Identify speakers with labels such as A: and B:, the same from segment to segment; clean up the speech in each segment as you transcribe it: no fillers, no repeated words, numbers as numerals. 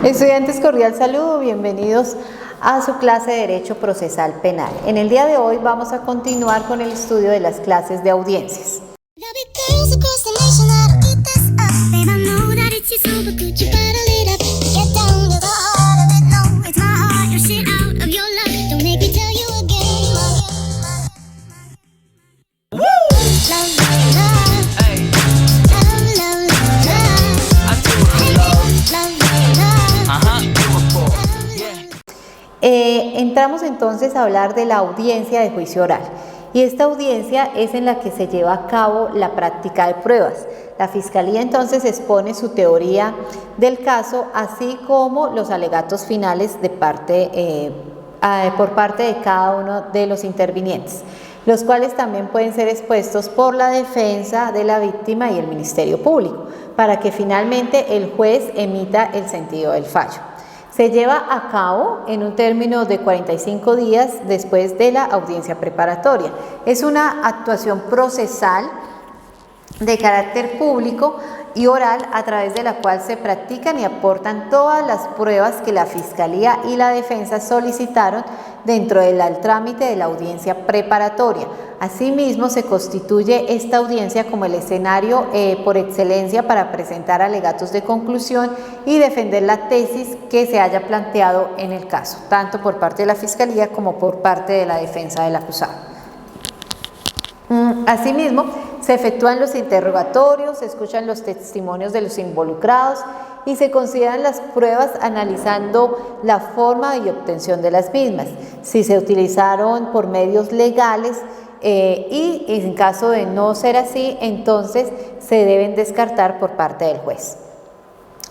A: Estudiantes, cordial saludo, bienvenidos a su clase de Derecho Procesal Penal. En el día de hoy vamos a continuar con el estudio de las clases de audiencias. Entramos entonces a hablar de la audiencia de juicio oral, y esta audiencia es en la que se lleva a cabo la práctica de pruebas. La Fiscalía entonces expone su teoría del caso, así como los alegatos finales por parte de cada uno de los intervinientes, los cuales también pueden ser expuestos por la defensa de la víctima y el Ministerio Público, para que finalmente el juez emita el sentido del fallo. Se lleva a cabo en un término de 45 días después de la audiencia preparatoria. Es una actuación procesal de carácter público y oral, a través de la cual se practican y aportan todas las pruebas que la Fiscalía y la defensa solicitaron dentro del trámite de la audiencia preparatoria. Asimismo, se constituye esta audiencia como el escenario por excelencia para presentar alegatos de conclusión y defender la tesis que se haya planteado en el caso, tanto por parte de la Fiscalía como por parte de la defensa del acusado. Asimismo, se efectúan los interrogatorios, se escuchan los testimonios de los involucrados y se consideran las pruebas analizando la forma y obtención de las mismas, si se utilizaron por medios legales y en caso de no ser así, entonces se deben descartar por parte del juez.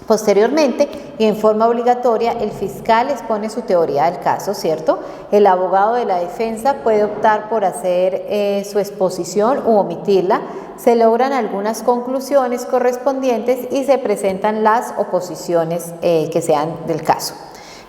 A: Posteriormente, y en forma obligatoria, el fiscal expone su teoría del caso, ¿cierto? El abogado de la defensa puede optar por hacer su exposición u omitirla. Se logran algunas conclusiones correspondientes y se presentan las oposiciones que sean del caso.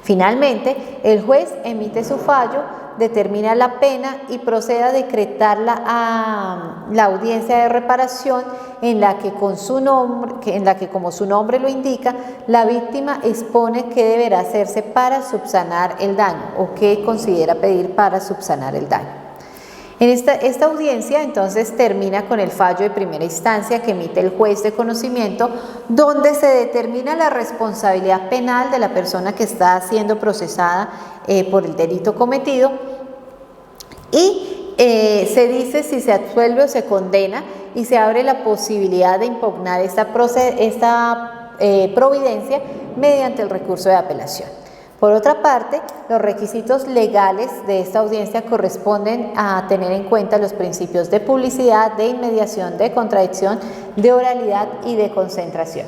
A: Finalmente, el juez emite su fallo, determina la pena y procede a decretar la audiencia de reparación en la que como su nombre lo indica, la víctima expone qué deberá hacerse para subsanar el daño o qué considera pedir para subsanar el daño. En esta audiencia entonces termina con el fallo de primera instancia que emite el juez de conocimiento, donde se determina la responsabilidad penal de la persona que está siendo procesada por el delito cometido y se dice si se absuelve o se condena, y se abre la posibilidad de impugnar esta providencia mediante el recurso de apelación. Por otra parte, los requisitos legales de esta audiencia corresponden a tener en cuenta los principios de publicidad, de inmediación, de contradicción, de oralidad y de concentración.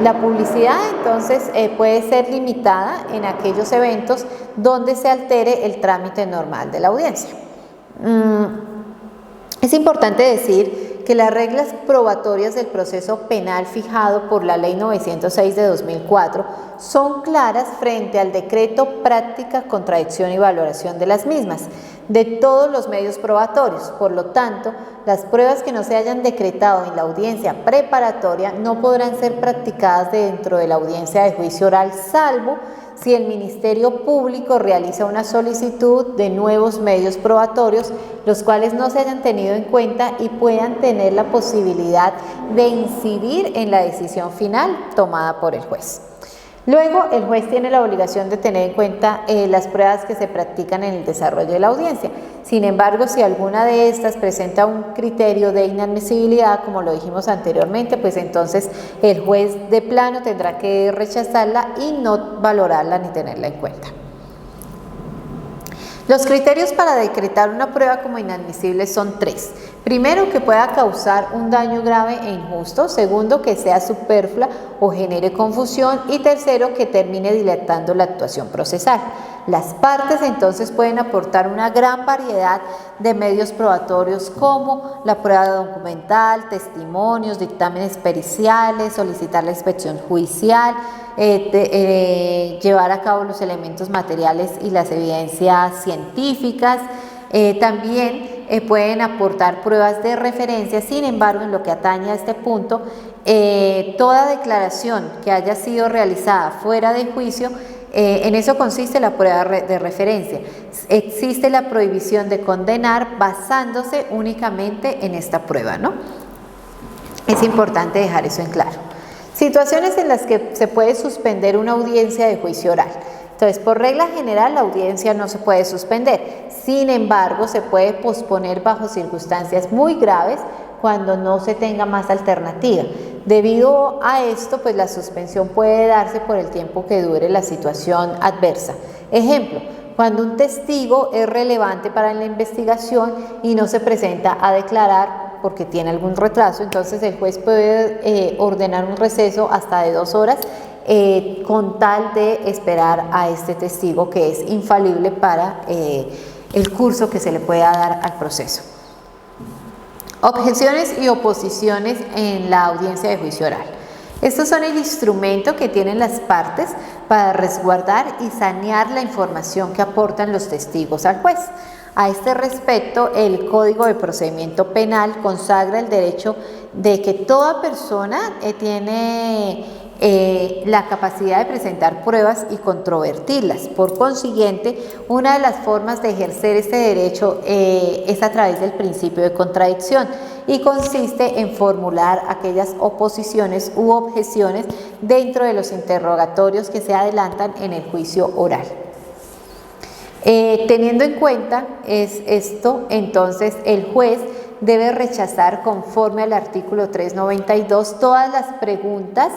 A: La publicidad entonces puede ser limitada en aquellos eventos donde se altere el trámite normal de la audiencia. Es importante decir que las reglas probatorias del proceso penal fijado por la Ley 906 de 2004 son claras frente al decreto práctica, contradicción y valoración de las mismas, de todos los medios probatorios. Por lo tanto, las pruebas que no se hayan decretado en la audiencia preparatoria no podrán ser practicadas dentro de la audiencia de juicio oral, salvo si el Ministerio Público realiza una solicitud de nuevos medios probatorios, los cuales no se hayan tenido en cuenta y puedan tener la posibilidad de incidir en la decisión final tomada por el juez. Luego, el juez tiene la obligación de tener en cuenta las pruebas que se practican en el desarrollo de la audiencia. Sin embargo, si alguna de estas presenta un criterio de inadmisibilidad, como lo dijimos anteriormente, pues entonces el juez de plano tendrá que rechazarla y no valorarla ni tenerla en cuenta. Los criterios para decretar una prueba como inadmisible son tres. Primero, que pueda causar un daño grave e injusto. Segundo, que sea superflua o genere confusión. Y tercero, que termine dilatando la actuación procesal. Las partes entonces pueden aportar una gran variedad de medios probatorios como la prueba documental, testimonios, dictámenes periciales, solicitar la inspección judicial, llevar a cabo los elementos materiales y las evidencias científicas. También pueden aportar pruebas de referencia. Sin embargo, en lo que atañe a este punto, toda declaración que haya sido realizada fuera de juicio, en eso consiste la prueba de referencia. Existe la prohibición de condenar basándose únicamente en esta prueba, ¿no? Es importante dejar eso en claro. Situaciones en las que se puede suspender una audiencia de juicio oral. Entonces, por regla general, la audiencia no se puede suspender. Sin embargo, se puede posponer bajo circunstancias muy graves cuando no se tenga más alternativa. Debido a esto, pues la suspensión puede darse por el tiempo que dure la situación adversa. Ejemplo, cuando un testigo es relevante para la investigación y no se presenta a declarar porque tiene algún retraso, entonces el juez puede ordenar un receso hasta de 2 horas con tal de esperar a este testigo que es infalible para el curso que se le pueda dar al proceso. Objeciones y oposiciones en la audiencia de juicio oral. Estos son el instrumento que tienen las partes para resguardar y sanear la información que aportan los testigos al juez. A este respecto, el Código de Procedimiento Penal consagra el derecho de que toda persona tiene la capacidad de presentar pruebas y controvertirlas. Por consiguiente, una de las formas de ejercer este derecho es a través del principio de contradicción y consiste en formular aquellas oposiciones u objeciones dentro de los interrogatorios que se adelantan en el juicio oral. Teniendo en cuenta esto, entonces el juez debe rechazar conforme al artículo 392 todas las preguntas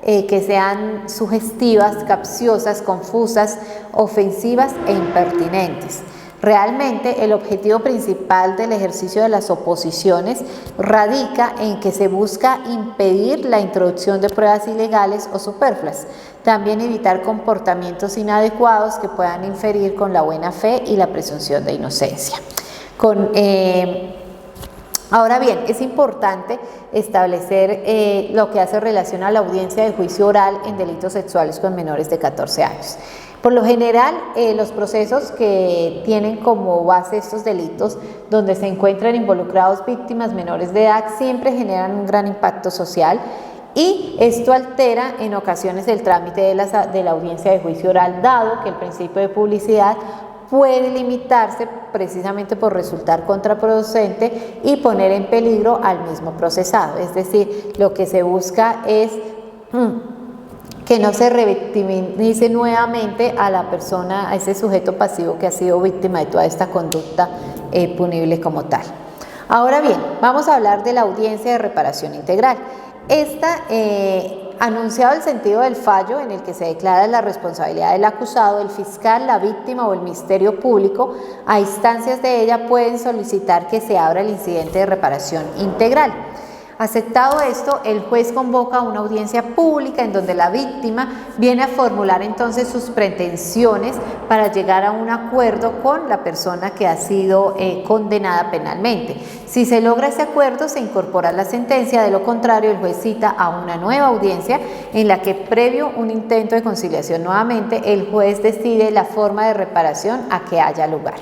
A: que sean sugestivas, capciosas, confusas, ofensivas e impertinentes. Realmente el objetivo principal del ejercicio de las oposiciones radica en que se busca impedir la introducción de pruebas ilegales o superfluas, también evitar comportamientos inadecuados que puedan inferir con la buena fe y la presunción de inocencia. Ahora bien, es importante establecer lo que hace relación a la audiencia de juicio oral en delitos sexuales con menores de 14 años. Por lo general, los procesos que tienen como base estos delitos, donde se encuentran involucrados víctimas menores de edad, siempre generan un gran impacto social y esto altera en ocasiones el trámite de la audiencia de juicio oral, dado que el principio de publicidad puede limitarse precisamente por resultar contraproducente y poner en peligro al mismo procesado. Es decir, lo que se busca es que no se revictimice nuevamente a la persona, a ese sujeto pasivo que ha sido víctima de toda esta conducta punible como tal. Ahora bien, vamos a hablar de la audiencia de reparación integral. Esta, anunciado el sentido del fallo en el que se declara la responsabilidad del acusado, el fiscal, la víctima o el Ministerio Público, a instancias de ella, pueden solicitar que se abra el incidente de reparación integral. Aceptado esto, el juez convoca una audiencia pública en donde la víctima viene a formular entonces sus pretensiones para llegar a un acuerdo con la persona que ha sido condenada penalmente. Si se logra ese acuerdo, se incorpora la sentencia; de lo contrario, el juez cita a una nueva audiencia en la que, previo un intento de conciliación nuevamente, el juez decide la forma de reparación a que haya lugar.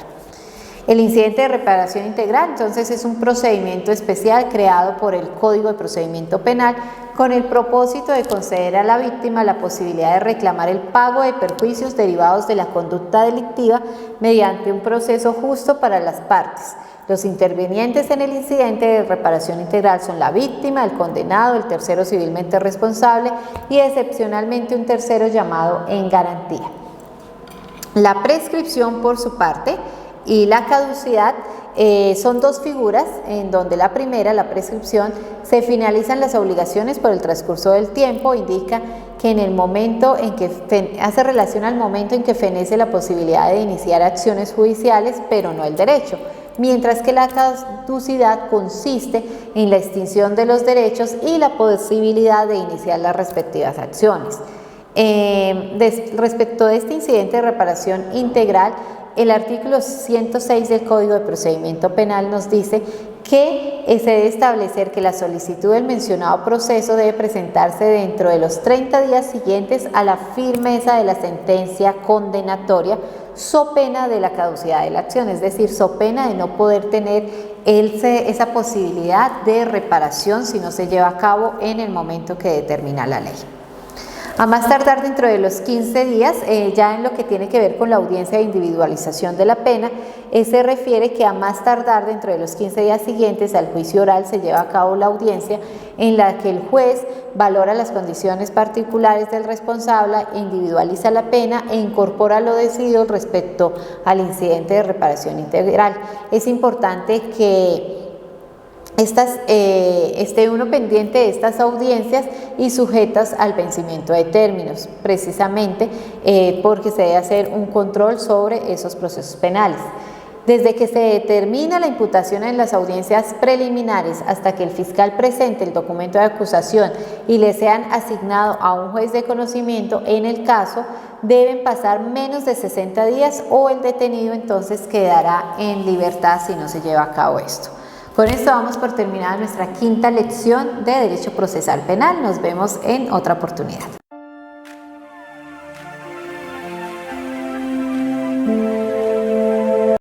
A: El incidente de reparación integral, entonces, es un procedimiento especial creado por el Código de Procedimiento Penal con el propósito de conceder a la víctima la posibilidad de reclamar el pago de perjuicios derivados de la conducta delictiva mediante un proceso justo para las partes. Los intervinientes en el incidente de reparación integral son la víctima, el condenado, el tercero civilmente responsable y excepcionalmente un tercero llamado en garantía. La prescripción, por su parte, y la caducidad son dos figuras en donde la primera, la prescripción, se finalizan las obligaciones por el transcurso del tiempo, indica que en el momento en que hace relación al momento en que fenece la posibilidad de iniciar acciones judiciales, pero no el derecho, mientras que la caducidad consiste en la extinción de los derechos y la posibilidad de iniciar las respectivas acciones. Respecto de este incidente de reparación integral, el artículo 106 del Código de Procedimiento Penal nos dice que se debe establecer que la solicitud del mencionado proceso debe presentarse dentro de los 30 días siguientes a la firmeza de la sentencia condenatoria, so pena de la caducidad de la acción, es decir, so pena de no poder tener esa posibilidad de reparación si no se lleva a cabo en el momento que determina la ley. A más tardar dentro de los 15 días, ya en lo que tiene que ver con la audiencia de individualización de la pena, se refiere que a más tardar dentro de los 15 días siguientes al juicio oral se lleva a cabo la audiencia en la que el juez valora las condiciones particulares del responsable, individualiza la pena e incorpora lo decidido respecto al incidente de reparación integral. Es importante que esté uno pendiente de estas audiencias y sujetas al vencimiento de términos, precisamente porque se debe hacer un control sobre esos procesos penales. Desde que se determina la imputación en las audiencias preliminares hasta que el fiscal presente el documento de acusación y le sean asignado a un juez de conocimiento, en el caso, deben pasar menos de 60 días o el detenido entonces quedará en libertad si no se lleva a cabo esto. Con esto damos por terminada nuestra quinta lección de Derecho Procesal Penal. Nos vemos en otra oportunidad.